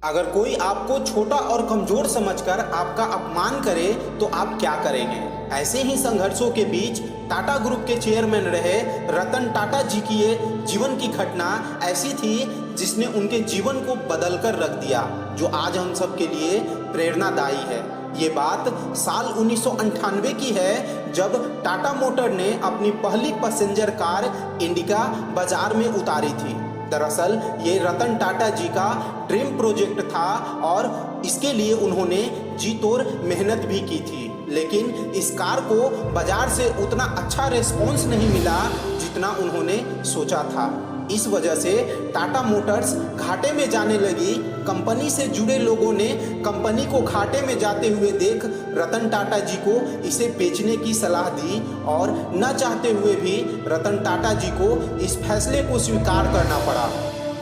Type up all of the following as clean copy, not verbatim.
अगर कोई आपको छोटा और कमजोर समझकर आपका अपमान करे तो आप क्या करेंगे? ऐसे ही संघर्षों के बीच टाटा ग्रुप के चेयरमैन रहे रतन टाटा जी की ये जीवन की घटना ऐसी थी जिसने उनके जीवन को बदल कर रख दिया, जो आज हम सब के लिए प्रेरणादायी है। ये बात साल 1998 की है, जब टाटा मोटर ने अपनी पहली पैसेंजर कार इंडिका बाजार में उतारी थी। दरअसल ये रतन टाटा जी का ड्रीम प्रोजेक्ट था और इसके लिए उन्होंने जी तोड़ मेहनत भी की थी, लेकिन इस कार को बाजार से उतना अच्छा रिस्पॉन्स नहीं मिला जितना उन्होंने सोचा था। इस वजह से टाटा मोटर्स घाटे में जाने लगी। कंपनी से जुड़े लोगों ने कंपनी को घाटे में जाते हुए देख रतन टाटा जी को इसे बेचने की सलाह दी और न चाहते हुए भी रतन टाटा जी को इस फैसले को स्वीकार करना पड़ा।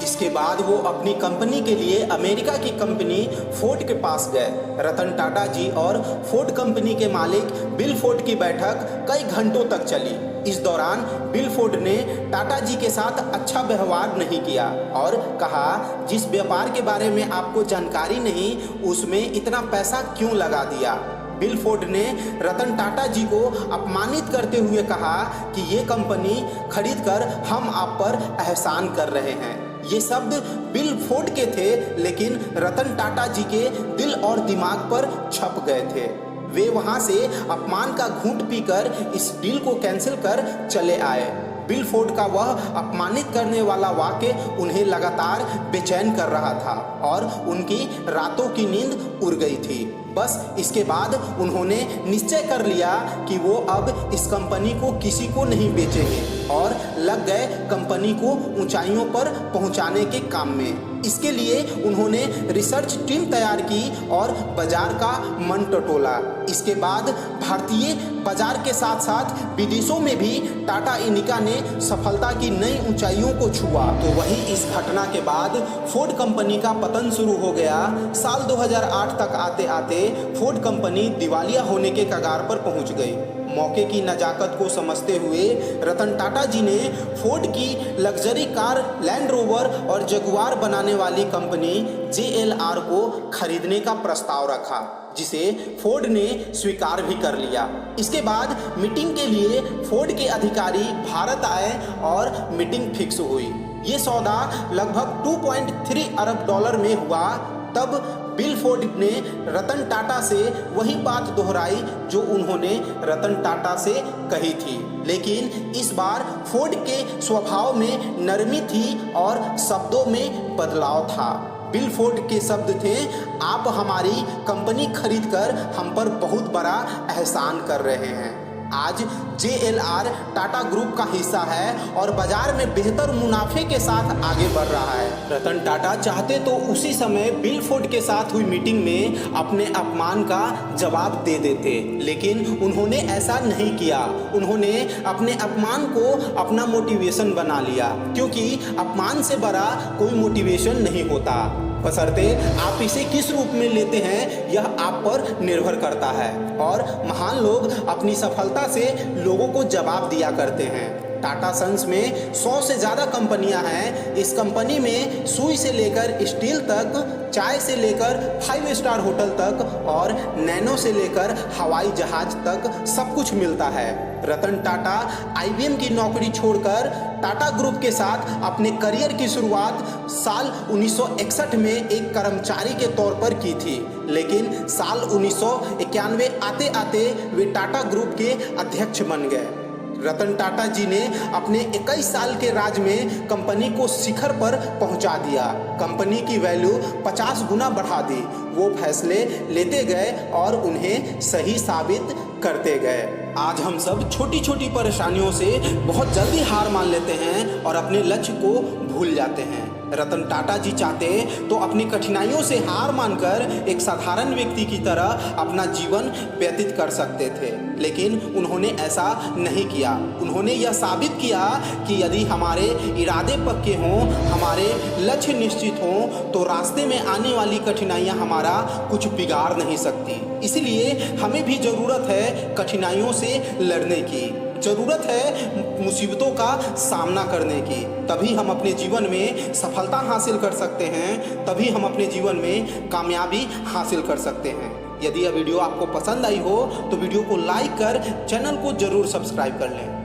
इसके बाद वो अपनी कंपनी के लिए अमेरिका की कंपनी फोर्ड के पास गए। रतन टाटा जी और फोर्ड कंपनी के मालिक बिल फोर्ड की बैठक कई घंटों तक चली। इस दौरान बिल फोर्ड ने टाटा जी के साथ अच्छा व्यवहार नहीं किया और कहा, जिस व्यापार के बारे में आपको जानकारी नहीं उसमें इतना पैसा क्यों लगा दिया। बिल फोर्ड ने रतन टाटा जी को अपमानित करते हुए कहा कि ये कंपनी खरीदकर हम आप पर एहसान कर रहे हैं। ये शब्द बिल फोर्ड के थे, लेकिन रतन टाटा जी के दिल और दिमाग पर छप गए थे। वे वहां से अपमान का घूंट पीकर इस डील को कैंसिल कर चले आए। बिल फोर्ड का वह अपमानित करने वाला वाक्य उन्हें लगातार बेचैन कर रहा था और उनकी रातों की नींद उड़ गई थी। बस इसके बाद उन्होंने निश्चय कर लिया कि वो अब इस कंपनी को किसी को नहीं बेचेंगे और लग गए कंपनी को ऊंचाइयों पर पहुंचाने के काम में। इसके लिए उन्होंने रिसर्च टीम तैयार की और बाजार का मन टटोला। इसके बाद भारतीय बाजार के साथ साथ विदेशों में भी टाटा इंडिका ने सफलता की नई ऊंचाइयों को छुआ। तो वही इस घटना के बाद फोर्ड कंपनी का पतन शुरू हो गया। साल 2008 तक आते आते फोर्ड कंपनी दिवालिया होने के कगार पर पहुंच गई। मौके की नजाकत को समझते हुए रतन टाटा जी ने फोर्ड की लग्जरी कार लैंड रोवर और जगुआर बनाने वाली कंपनी JLR को खरीदने का प्रस्ताव रखा, जिसे फोर्ड ने स्वीकार भी कर लिया। इसके बाद मीटिंग के लिए फोर्ड के अधिकारी भारत आए और मीटिंग फिक्स हुई। ये सौदा लगभग 2.3 अरब डॉलर में हुआ। तब बिल फोर्ड ने रतन टाटा से वही बात दोहराई जो उन्होंने रतन टाटा से कही थी, लेकिन इस बार फोर्ड के स्वभाव में नरमी थी और शब्दों में बदलाव था। बिल फोर्ड के शब्द थे, आप हमारी कंपनी खरीदकर हम पर बहुत बड़ा एहसान कर रहे हैं। आज JLR टाटा ग्रुप का हिस्सा है और बाजार में बेहतर मुनाफे के साथ आगे बढ़ रहा है। रतन टाटा चाहते तो उसी समय बिल फोर्ड के साथ हुई मीटिंग में अपने अपमान का जवाब दे देते, लेकिन उन्होंने ऐसा नहीं किया। उन्होंने अपने अपमान को अपना मोटिवेशन बना लिया, क्योंकि अपमान से बड़ा कोई मोटिवेशन नहीं होता। बशर्ते आप इसे किस रूप में लेते हैं यह आप पर निर्भर करता है। और महान लोग अपनी सफलता से लोगों को जवाब दिया करते हैं। टाटा सन्स में 100 से ज़्यादा कंपनियां हैं। इस कंपनी में सुई से लेकर स्टील तक, चाय से लेकर 5 स्टार होटल तक और नैनो से लेकर हवाई जहाज तक सब कुछ मिलता है। रतन टाटा IBM की नौकरी छोड़कर टाटा ग्रुप के साथ अपने करियर की शुरुआत साल 1961 में एक कर्मचारी के तौर पर की थी, लेकिन साल 1991 आते आते वे टाटा ग्रुप के अध्यक्ष बन गए। रतन टाटा जी ने अपने 21 साल के राज में कंपनी को शिखर पर पहुंचा दिया। कंपनी की वैल्यू 50 गुना बढ़ा दी। वो फैसले लेते गए और उन्हें सही साबित करते गए। आज हम सब छोटी छोटी परेशानियों से बहुत जल्दी हार मान लेते हैं और अपने लक्ष्य को भूल जाते हैं। रतन टाटा जी चाहते तो अपनी कठिनाइयों से हार मानकर एक साधारण व्यक्ति की तरह अपना जीवन व्यतीत कर सकते थे, लेकिन उन्होंने ऐसा नहीं किया। उन्होंने यह साबित किया कि यदि हमारे इरादे पक्के हों, हमारे लक्ष्य निश्चित हों, तो रास्ते में आने वाली कठिनाइयां हमारा कुछ बिगाड़ नहीं सकती। इसलिए हमें भी ज़रूरत है कठिनाइयों से लड़ने की। ज़रूरत है मुसीबतों का सामना करने की, तभी हम अपने जीवन में सफलता हासिल कर सकते हैं, तभी हम अपने जीवन में कामयाबी हासिल कर सकते हैं। यदि यह वीडियो आपको पसंद आई हो तो वीडियो को लाइक कर चैनल को ज़रूर सब्सक्राइब कर लें।